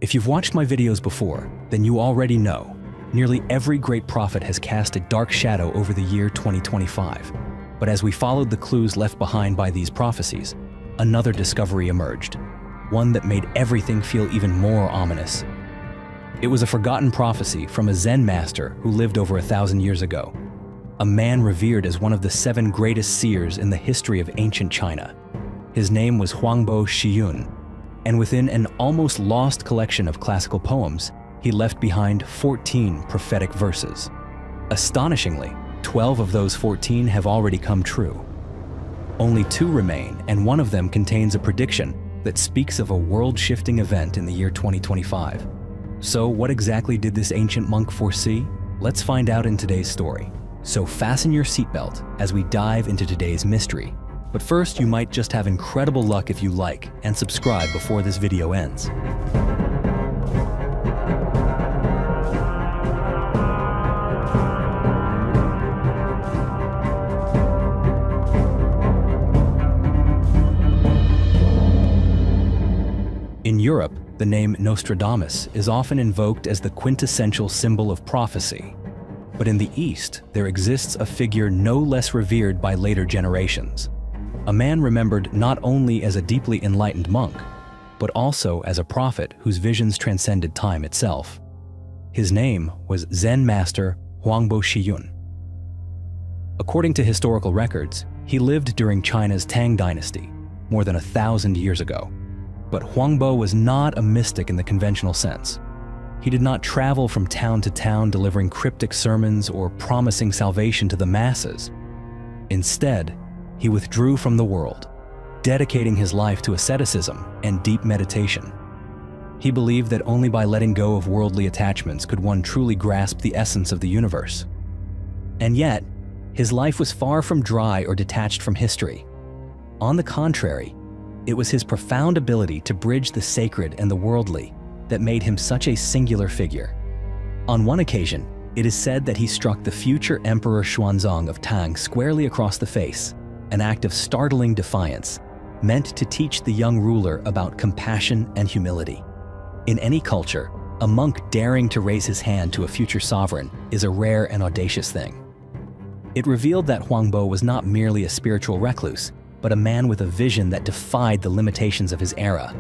If you've watched my videos before, then you already know nearly every great prophet has cast a dark shadow over the year 2025. But as we followed the clues left behind by these prophecies, another discovery emerged, one that made everything feel even more ominous. It was a forgotten prophecy from a Zen master who lived over 1,000 years ago, a man revered as one of the 7 greatest seers in the history of ancient China. His name was Huangbo Shiyun, and within an almost lost collection of classical poems, he left behind 14 prophetic verses. Astonishingly, 12 of those 14 have already come true. Only 2 remain, and one of them contains a prediction that speaks of a world-shifting event in the year 2025. So what exactly did this ancient monk foresee? Let's find out in today's story. So fasten your seatbelt as we dive into today's mystery. But first, you might just have incredible luck if you like and subscribe before this video ends. In Europe, the name Nostradamus is often invoked as the quintessential symbol of prophecy. But in the East, there exists a figure no less revered by later generations. A man remembered not only as a deeply enlightened monk, but also as a prophet whose visions transcended time itself. His name was Zen master Huangbo Shiyun. According to historical records, he lived during China's Tang dynasty, more than 1,000 years ago. But Huangbo was not a mystic in the conventional sense. He did not travel from town to town delivering cryptic sermons or promising salvation to the masses. Instead, he withdrew from the world, dedicating his life to asceticism and deep meditation. He believed that only by letting go of worldly attachments could one truly grasp the essence of the universe. And yet, his life was far from dry or detached from history. On the contrary, it was his profound ability to bridge the sacred and the worldly that made him such a singular figure. On one occasion, it is said that he struck the future Emperor Xuanzang of Tang squarely across the face, an act of startling defiance, meant to teach the young ruler about compassion and humility. In any culture, a monk daring to raise his hand to a future sovereign is a rare and audacious thing. It revealed that Huangbo was not merely a spiritual recluse, but a man with a vision that defied the limitations of his era.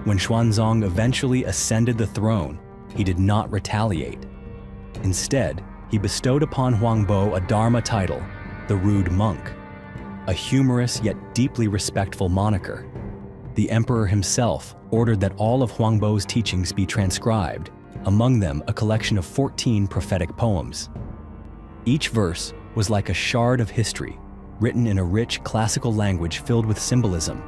When Xuanzang eventually ascended the throne, he did not retaliate. Instead, he bestowed upon Huangbo a Dharma title, the Rude Monk, a humorous yet deeply respectful moniker. The emperor himself ordered that all of Huangbo's teachings be transcribed, among them a collection of 14 prophetic poems. Each verse was like a shard of history, written in a rich classical language filled with symbolism,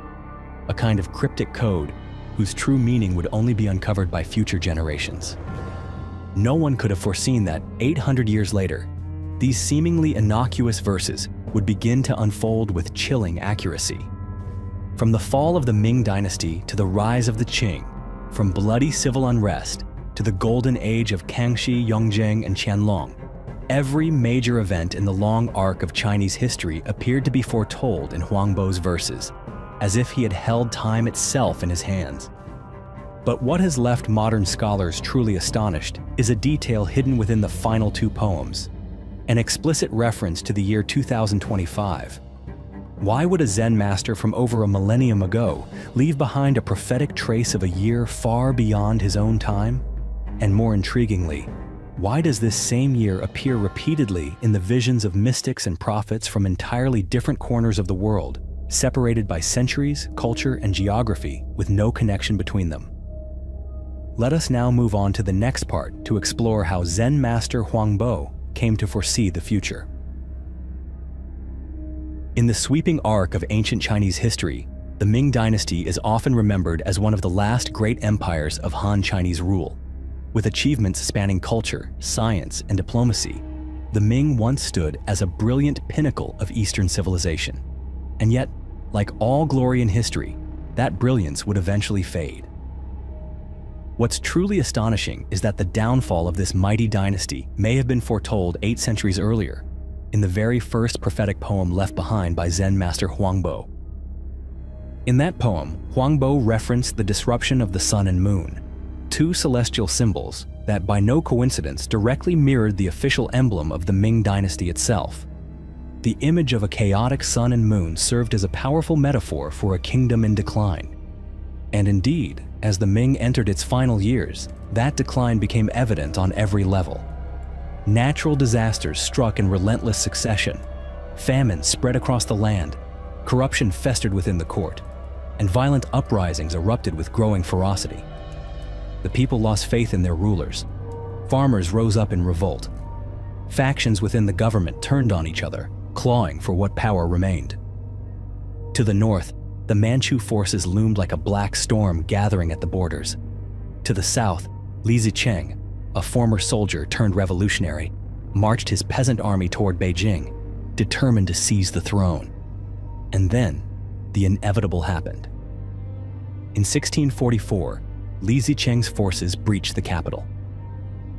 a kind of cryptic code whose true meaning would only be uncovered by future generations. No one could have foreseen that 800 years later, these seemingly innocuous verses would begin to unfold with chilling accuracy. From the fall of the Ming dynasty to the rise of the Qing, from bloody civil unrest to the golden age of Kangxi, Yongjing, and Qianlong, every major event in the long arc of Chinese history appeared to be foretold in Huangbo's verses, as if he had held time itself in his hands. But what has left modern scholars truly astonished is a detail hidden within the final 2 poems, an explicit reference to the year 2025. Why would a Zen master from over a millennium ago leave behind a prophetic trace of a year far beyond his own time? And more intriguingly, why does this same year appear repeatedly in the visions of mystics and prophets from entirely different corners of the world, separated by centuries, culture, and geography with no connection between them? Let us now move on to the next part to explore how Zen master Huangbo came to foresee the future. In the sweeping arc of ancient Chinese history, the Ming dynasty is often remembered as one of the last great empires of Han Chinese rule. With achievements spanning culture, science, and diplomacy, the Ming once stood as a brilliant pinnacle of Eastern civilization. And yet, like all glory in history, that brilliance would eventually fade. What's truly astonishing is that the downfall of this mighty dynasty may have been foretold 8 centuries earlier, in the very first prophetic poem left behind by Zen master Huangbo. In that poem, Huangbo referenced the disruption of the sun and moon, two celestial symbols that, by no coincidence, directly mirrored the official emblem of the Ming dynasty itself. The image of a chaotic sun and moon served as a powerful metaphor for a kingdom in decline. And indeed, as the Ming entered its final years, that decline became evident on every level. Natural disasters struck in relentless succession. Famine spread across the land, corruption festered within the court, and violent uprisings erupted with growing ferocity. The people lost faith in their rulers. Farmers rose up in revolt. Factions within the government turned on each other, clawing for what power remained. To the north, the Manchu forces loomed like a black storm gathering at the borders. To the south, Li Zicheng, a former soldier turned revolutionary, marched his peasant army toward Beijing, determined to seize the throne. And then, the inevitable happened. In 1644, Li Zicheng's forces breached the capital.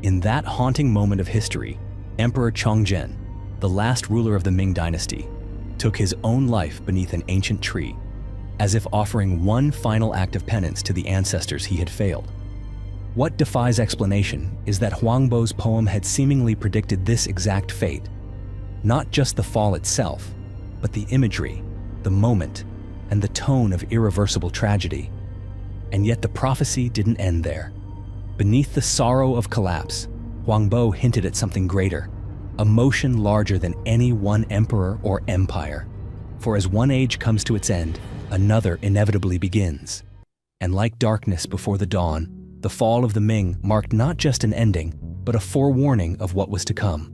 In that haunting moment of history, Emperor Chongzhen, the last ruler of the Ming dynasty, took his own life beneath an ancient tree, as if offering one final act of penance to the ancestors he had failed. What defies explanation is that Huangbo's poem had seemingly predicted this exact fate. Not just the fall itself, but the imagery, the moment, and the tone of irreversible tragedy. And yet the prophecy didn't end there. Beneath the sorrow of collapse, Huangbo hinted at something greater, a motion larger than any one emperor or empire. For as one age comes to its end, another inevitably begins. And like darkness before the dawn, the fall of the Ming marked not just an ending, but a forewarning of what was to come.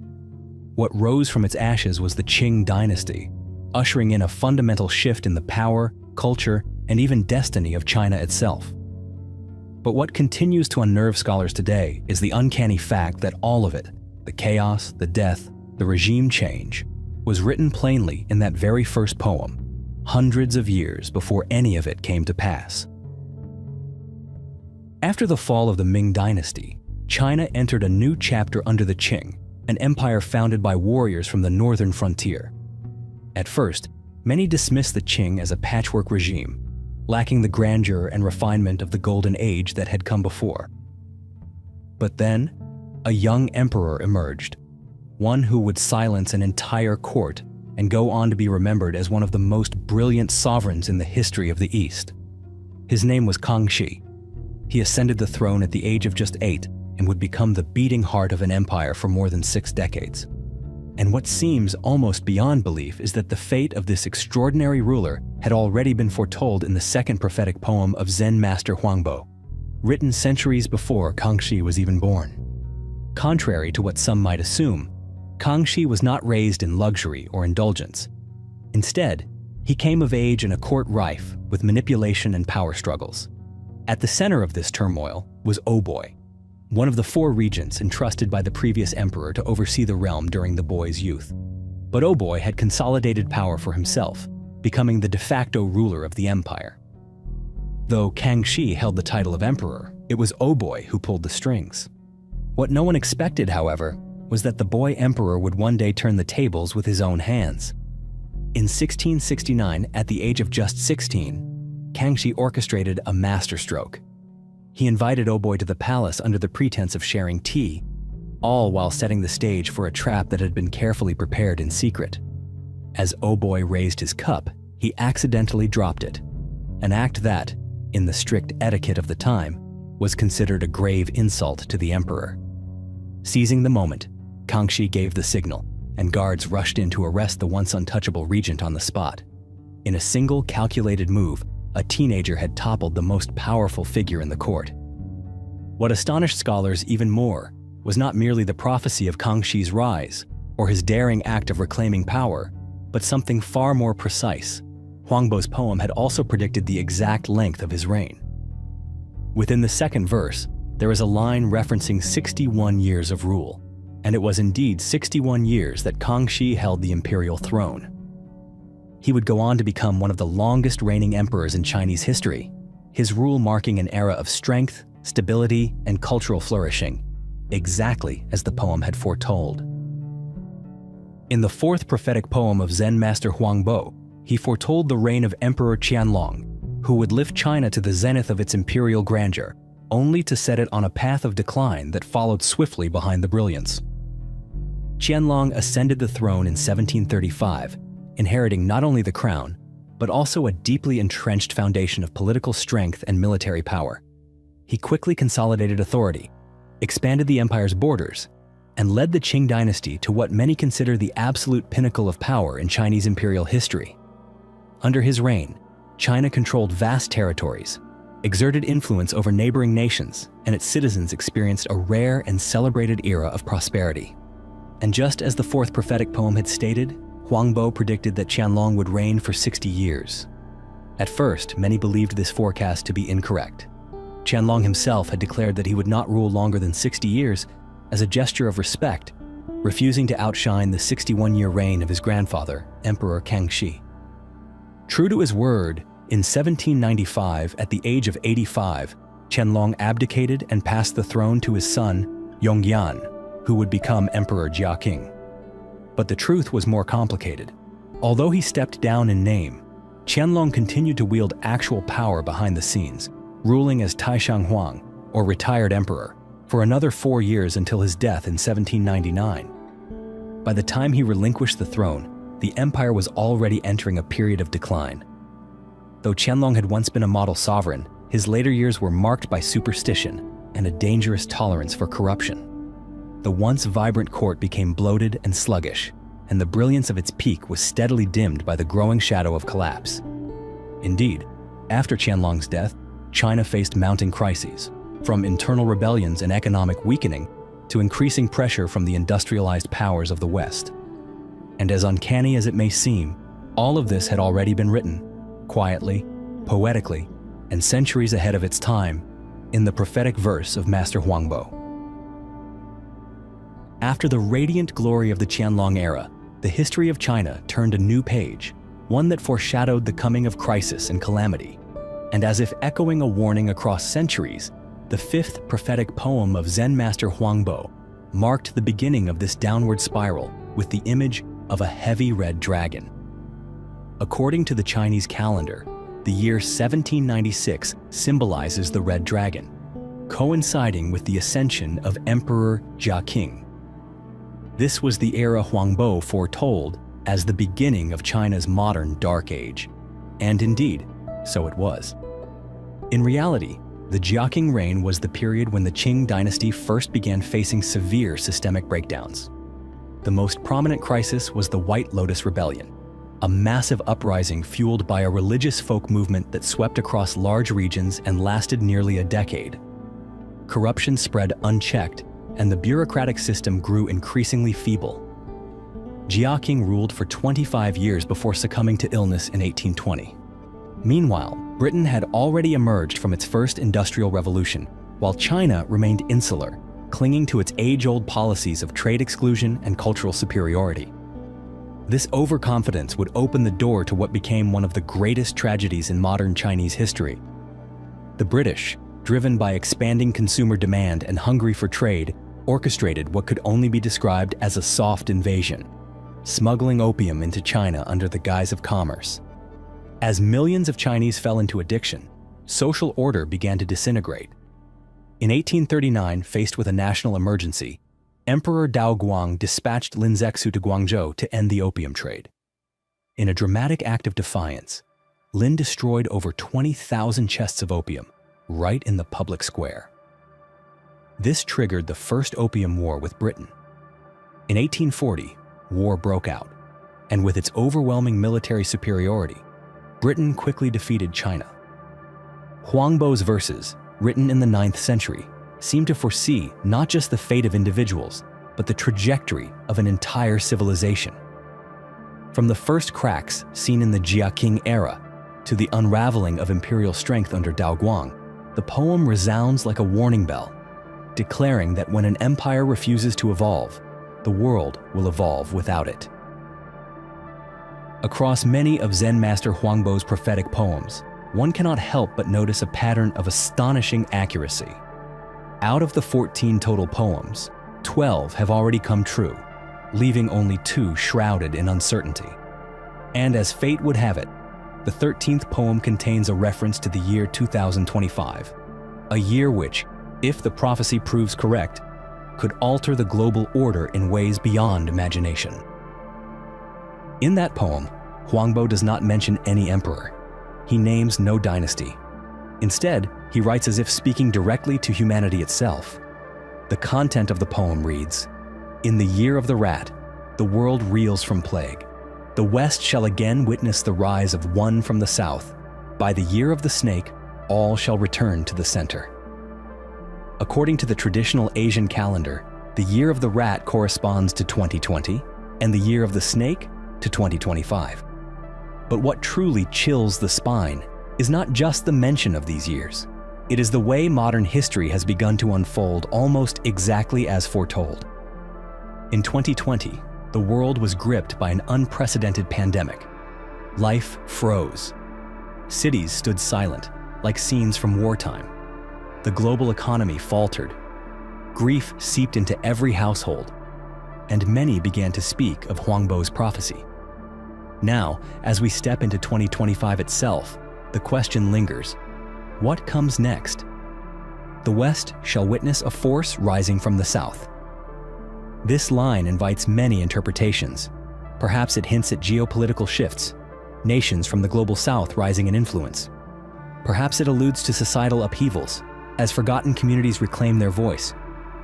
What rose from its ashes was the Qing dynasty, ushering in a fundamental shift in the power, culture, and even destiny of China itself. But what continues to unnerve scholars today is the uncanny fact that all of it, the chaos, the death, the regime change, was written plainly in that very first poem, hundreds of years before any of it came to pass. After the fall of the Ming dynasty, China entered a new chapter under the Qing, an empire founded by warriors from the northern frontier. At first, many dismissed the Qing as a patchwork regime, lacking the grandeur and refinement of the golden age that had come before. But then, a young emperor emerged, one who would silence an entire court and go on to be remembered as one of the most brilliant sovereigns in the history of the East. His name was Kangxi. He ascended the throne at the age of just 8 and would become the beating heart of an empire for more than 6 decades. And what seems almost beyond belief is that the fate of this extraordinary ruler had already been foretold in the second prophetic poem of Zen master Huangbo, written centuries before Kangxi was even born. Contrary to what some might assume, Kangxi was not raised in luxury or indulgence. Instead, he came of age in a court rife with manipulation and power struggles. At the center of this turmoil was Oboi, one of the 4 regents entrusted by the previous emperor to oversee the realm during the boy's youth. But Oboi had consolidated power for himself, becoming the de facto ruler of the empire. Though Kangxi held the title of emperor, it was Oboi who pulled the strings. What no one expected, however, was that the boy emperor would one day turn the tables with his own hands. In 1669, at the age of just 16, Kangxi orchestrated a masterstroke. He invited Oboi to the palace under the pretense of sharing tea, all while setting the stage for a trap that had been carefully prepared in secret. As Oboi raised his cup, he accidentally dropped it, an act that, in the strict etiquette of the time, was considered a grave insult to the emperor. Seizing the moment, Kangxi gave the signal, and guards rushed in to arrest the once untouchable regent on the spot. In a single calculated move, a teenager had toppled the most powerful figure in the court. What astonished scholars even more was not merely the prophecy of Kangxi's rise or his daring act of reclaiming power, but something far more precise. Huangbo's poem had also predicted the exact length of his reign. Within the second verse, there is a line referencing 61 years of rule, and it was indeed 61 years that Kangxi held the imperial throne. He would go on to become one of the longest reigning emperors in Chinese history, his rule marking an era of strength, stability, and cultural flourishing, exactly as the poem had foretold. In the 4th prophetic poem of Zen master Huangbo, he foretold the reign of Emperor Qianlong, who would lift China to the zenith of its imperial grandeur, only to set it on a path of decline that followed swiftly behind the brilliance. Qianlong ascended the throne in 1735, inheriting not only the crown, but also a deeply entrenched foundation of political strength and military power. He quickly consolidated authority, expanded the empire's borders, and led the Qing dynasty to what many consider the absolute pinnacle of power in Chinese imperial history. Under his reign, China controlled vast territories, exerted influence over neighboring nations, and its citizens experienced a rare and celebrated era of prosperity. And just as the fourth prophetic poem had stated, Huangbo predicted that Qianlong would reign for 60 years. At first, many believed this forecast to be incorrect. Qianlong himself had declared that he would not rule longer than 60 years as a gesture of respect, refusing to outshine the 61-year reign of his grandfather, Emperor Kangxi. True to his word, in 1795, at the age of 85, Qianlong abdicated and passed the throne to his son, Yongyan, who would become Emperor Jiaqing. But the truth was more complicated. Although he stepped down in name, Qianlong continued to wield actual power behind the scenes, ruling as Taishang Huang, or retired emperor, for another 4 years until his death in 1799. By the time he relinquished the throne, the empire was already entering a period of decline. Though Qianlong had once been a model sovereign, his later years were marked by superstition and a dangerous tolerance for corruption. The once vibrant court became bloated and sluggish, and the brilliance of its peak was steadily dimmed by the growing shadow of collapse. Indeed, after Qianlong's death, China faced mounting crises, from internal rebellions and economic weakening to increasing pressure from the industrialized powers of the West. And as uncanny as it may seem, all of this had already been written, quietly, poetically, and centuries ahead of its time, in the prophetic verse of Master Huangbo. After the radiant glory of the Qianlong era, the history of China turned a new page, one that foreshadowed the coming of crisis and calamity. And as if echoing a warning across centuries, the fifth prophetic poem of Zen Master Huangbo marked the beginning of this downward spiral with the image of a heavy red dragon. According to the Chinese calendar, the year 1796 symbolizes the red dragon, coinciding with the ascension of Emperor Jiaqing. This was the era Huangbo foretold as the beginning of China's modern Dark Age. And indeed, so it was. In reality, the Jiaqing reign was the period when the Qing dynasty first began facing severe systemic breakdowns. The most prominent crisis was the White Lotus Rebellion, a massive uprising fueled by a religious folk movement that swept across large regions and lasted nearly a decade. Corruption spread unchecked, and the bureaucratic system grew increasingly feeble. Jiaqing ruled for 25 years before succumbing to illness in 1820. Meanwhile, Britain had already emerged from its first industrial revolution, while China remained insular, clinging to its age-old policies of trade exclusion and cultural superiority. This overconfidence would open the door to what became one of the greatest tragedies in modern Chinese history. The British, driven by expanding consumer demand and hungry for trade, orchestrated what could only be described as a soft invasion, smuggling opium into China under the guise of commerce. As millions of Chinese fell into addiction, social order began to disintegrate. In 1839, faced with a national emergency, Emperor Daoguang dispatched Lin Zexu to Guangzhou to end the opium trade. In a dramatic act of defiance, Lin destroyed over 20,000 chests of opium, right in the public square. This triggered the First Opium War with Britain. In 1840, war broke out, and with its overwhelming military superiority, Britain quickly defeated China. Huangbo's verses, written in the 9th century, seem to foresee not just the fate of individuals, but the trajectory of an entire civilization. From the first cracks seen in the Jiaqing era to the unraveling of imperial strength under Daoguang, the poem resounds like a warning bell, declaring that when an empire refuses to evolve, the world will evolve without it. Across many of Zen Master Huangbo's prophetic poems, one cannot help but notice a pattern of astonishing accuracy. Out of the 14 total poems, 12 have already come true, leaving only 2 shrouded in uncertainty. And as fate would have it, the 13th poem contains a reference to the year 2025, a year which, if the prophecy proves correct, could alter the global order in ways beyond imagination. In that poem, Huangbo does not mention any emperor. He names no dynasty. Instead, he writes as if speaking directly to humanity itself. The content of the poem reads, "In the year of the rat, the world reels from plague. The West shall again witness the rise of one from the South. By the year of the snake, all shall return to the center." According to the traditional Asian calendar, the year of the rat corresponds to 2020, and the year of the snake to 2025. But what truly chills the spine is not just the mention of these years. It is the way modern history has begun to unfold almost exactly as foretold. In 2020, the world was gripped by an unprecedented pandemic. Life froze. Cities stood silent, like scenes from wartime. The global economy faltered. Grief seeped into every household, and many began to speak of Huangbo's prophecy. Now, as we step into 2025 itself, the question lingers: what comes next? The West shall witness a force rising from the South. This line invites many interpretations. Perhaps it hints at geopolitical shifts, nations from the global South rising in influence. Perhaps it alludes to societal upheavals, as forgotten communities reclaim their voice.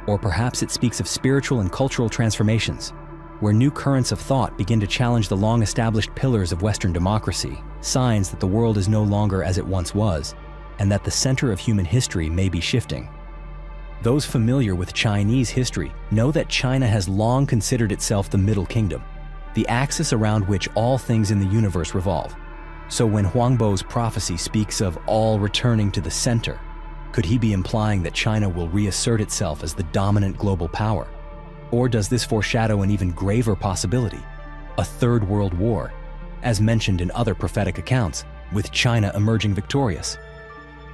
Or perhaps it speaks of spiritual and cultural transformations, where new currents of thought begin to challenge the long-established pillars of Western democracy, signs that the world is no longer as it once was, and that the center of human history may be shifting. Those familiar with Chinese history know that China has long considered itself the Middle Kingdom, the axis around which all things in the universe revolve. So when Huangbo's prophecy speaks of all returning to the center, could he be implying that China will reassert itself as the dominant global power? Or does this foreshadow an even graver possibility, a third world war, as mentioned in other prophetic accounts, with China emerging victorious?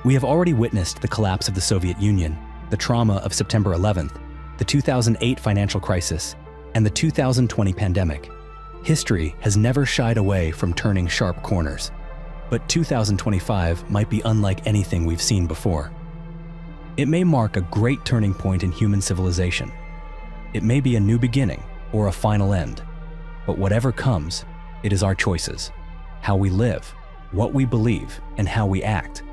We have already witnessed the collapse of the Soviet Union, the trauma of September 11th, the 2008 financial crisis, and the 2020 pandemic. History has never shied away from turning sharp corners, but 2025 might be unlike anything we've seen before. It may mark a great turning point in human civilization. It may be a new beginning or a final end, but whatever comes, it is our choices, how we live, what we believe, and how we act,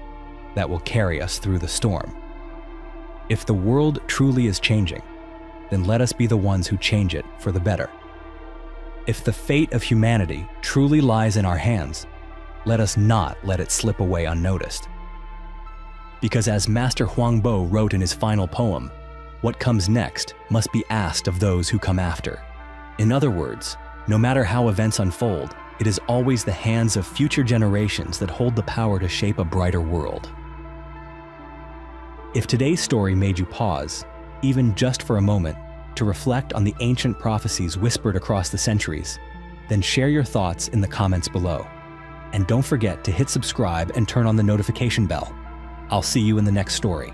that will carry us through the storm. If the world truly is changing, then let us be the ones who change it for the better. If the fate of humanity truly lies in our hands, let us not let it slip away unnoticed. Because as Master Huangbo wrote in his final poem, what comes next must be asked of those who come after. In other words, no matter how events unfold, it is always the hands of future generations that hold the power to shape a brighter world. If today's story made you pause, even just for a moment, to reflect on the ancient prophecies whispered across the centuries, then share your thoughts in the comments below. And don't forget to hit subscribe and turn on the notification bell. I'll see you in the next story.